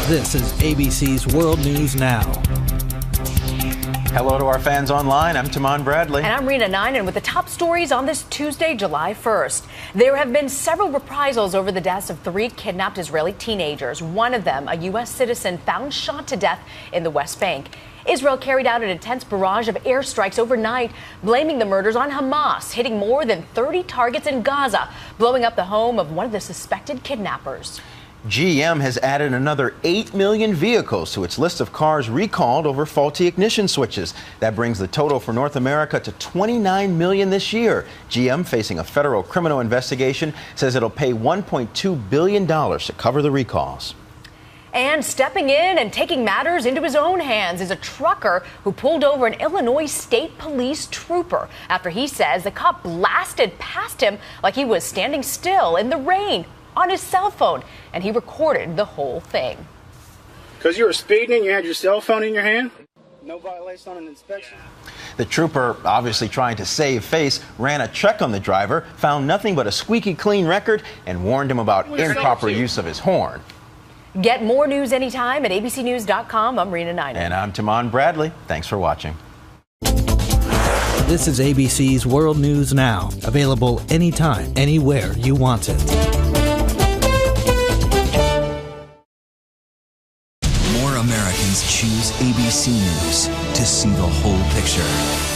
This is ABC's World News Now. Hello to our fans online. I'm Timon Bradley. And I'm Rena Ninen with the top stories on this Tuesday, July 1st. There have been several reprisals over the deaths of 3 kidnapped Israeli teenagers. One of them, a U.S. citizen, found shot to death in the West Bank. Israel carried out an intense barrage of airstrikes overnight, blaming the murders on Hamas, hitting more than 30 targets in Gaza, blowing up the home of one of the suspected kidnappers. GM has added another 8 million vehicles to its list of cars recalled over faulty ignition switches. That brings the total for North America to 29 million this year. GM, facing a federal criminal investigation, says it'll pay $1.2 billion to cover the recalls. And stepping in and taking matters into his own hands is a trucker who pulled over an Illinois State Police trooper after he says the cop blasted past him like he was standing still in the rain on his cell phone, and he recorded the whole thing. Because you were speeding and you had your cell phone in your hand? No violation on an inspection? The trooper, obviously trying to save face, ran a check on the driver, found nothing but a squeaky clean record, and warned him about improper use of his horn. Get more news anytime at abcnews.com. I'm Rena Ninen. And I'm Timon Bradley. Thanks for watching. This is ABC's World News Now, available anytime, anywhere you want it. More Americans choose ABC News to see the whole picture.